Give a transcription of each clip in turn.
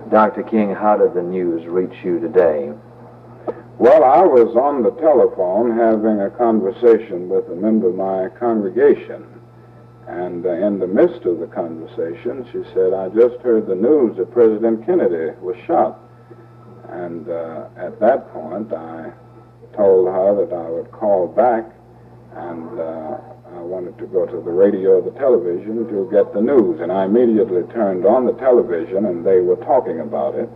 Dr. King, how did the news reach you today? Well, I was on the telephone having a conversation with a member of my congregation. And in the midst of the conversation, she said, "I just heard the news that President Kennedy was shot." And at that point, I told her that I would call back, and I wanted to go to the radio or the television to get the news. And I immediately turned on the television, and they were talking about it.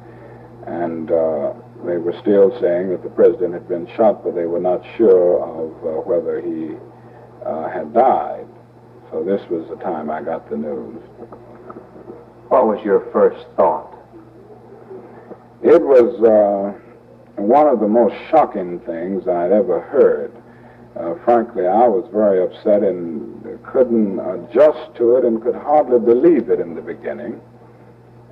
And they were still saying that the president had been shot, but they were not sure of whether he had died. So this was the time I got the news. What was your first thought? It was one of the most shocking things I'd ever heard. Frankly, I was very upset and couldn't adjust to it and could hardly believe it in the beginning.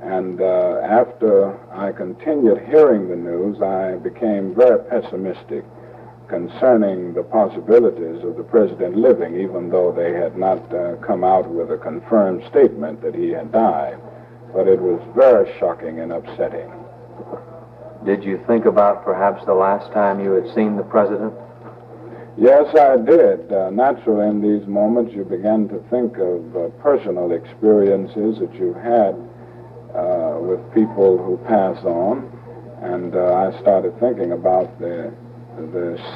And after I continued hearing the news, I became very pessimistic concerning the possibilities of the president living, even though they had not come out with a confirmed statement that he had died. But it was very shocking and upsetting. Did you think about perhaps the last time you had seen the president? Yes, I did. Naturally, in these moments, you begin to think of personal experiences that you've had with people who pass on. And I started thinking about the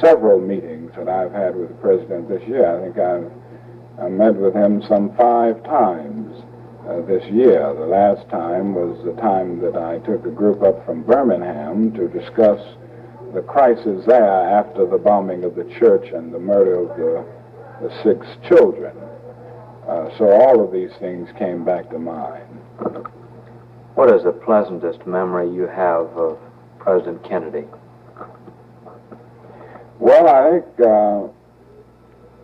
several meetings that I've had with the president this year. I think I've met with him some 5 times this year. The last time was the time that I took a group up from Birmingham to discuss the crisis there after the bombing of the church and the murder of the 6 children. So all of these things came back to mind. What is the pleasantest memory you have of President Kennedy? Well, I think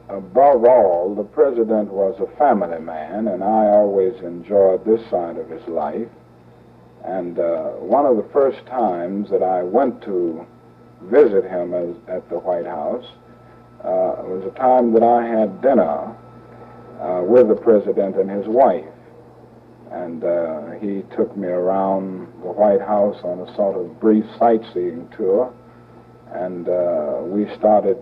above all, the president was a family man, and I always enjoyed this side of his life. And one of the first times that I went to visit him at the White House was a time that I had dinner with the president and his wife. And he took me around the White House on a sort of brief sightseeing tour. And we started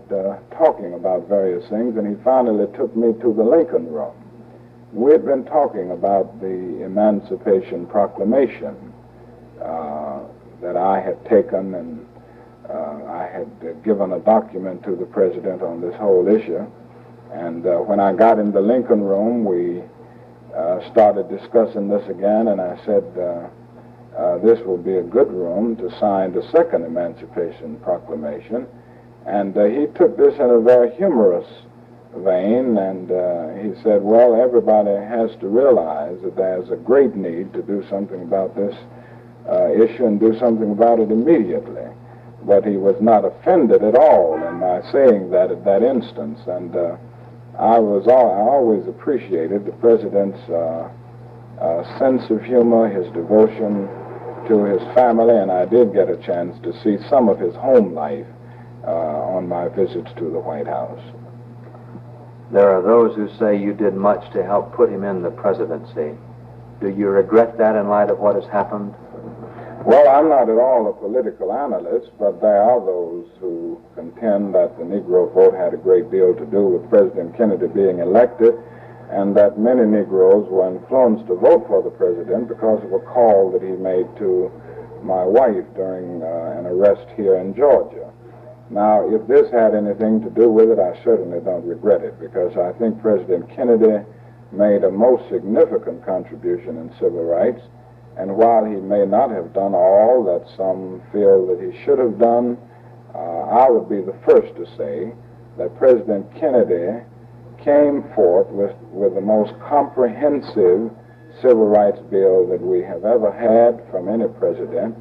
talking about various things, and he finally took me to the Lincoln Room. We had been talking about the Emancipation Proclamation that I had taken, and I had given a document to the president on this whole issue. And when I got in the Lincoln Room, we started discussing this again, and I said, this will be a good room to sign the second Emancipation Proclamation. And he took this in a very humorous vein, and he said, well, everybody has to realize that there's a great need to do something about this issue and do something about it immediately. But he was not offended at all in my saying that at that instance. And I always appreciated the president's sense of humor, his devotion to his family, and I did get a chance to see some of his home life on my visits to the White House. There are those who say you did much to help put him in the presidency. Do you regret that in light of what has happened? Well, I'm not at all a political analyst, but there are those who contend that the Negro vote had a great deal to do with President Kennedy being elected, and that many Negroes were influenced to vote for the president because of a call that he made to my wife during an arrest here in Georgia. Now, if this had anything to do with it, I certainly don't regret it, because I think President Kennedy made a most significant contribution in civil rights, and while he may not have done all that some feel that he should have done, I would be the first to say that President Kennedy came forth with the most comprehensive civil rights bill that we have ever had from any president,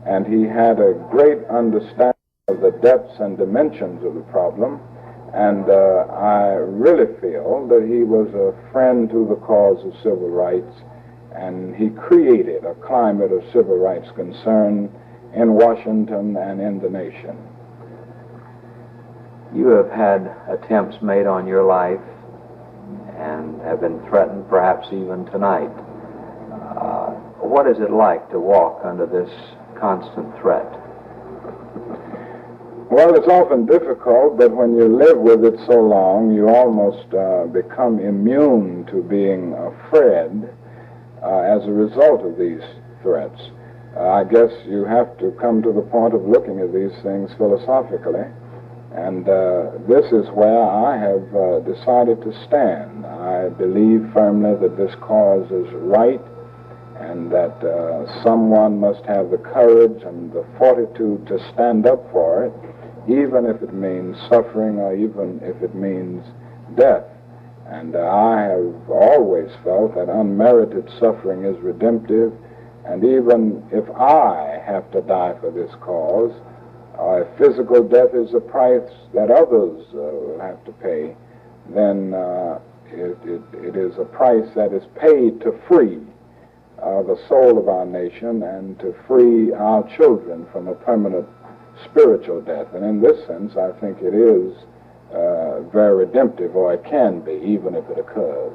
and he had a great understanding of the depths and dimensions of the problem, and I really feel that he was a friend to the cause of civil rights, and he created a climate of civil rights concern in Washington and in the nation. You have had attempts made on your life and have been threatened, perhaps even tonight. what is it like to walk under this constant threat? Well, it's often difficult, but when you live with it so long, you almost become immune to being afraid as a result of these threats. I guess you have to come to the point of looking at these things philosophically, and this is where I have decided to stand. I believe firmly that this cause is right, and that someone must have the courage and the fortitude to stand up for it, even if it means suffering or even if it means death. And I have always felt that unmerited suffering is redemptive, and even if I have to die for this cause, if physical death is a price that others will have to pay, then it is a price that is paid to free the soul of our nation and to free our children from a permanent spiritual death. And in this sense, I think it is very redemptive, or it can be, even if it occurs.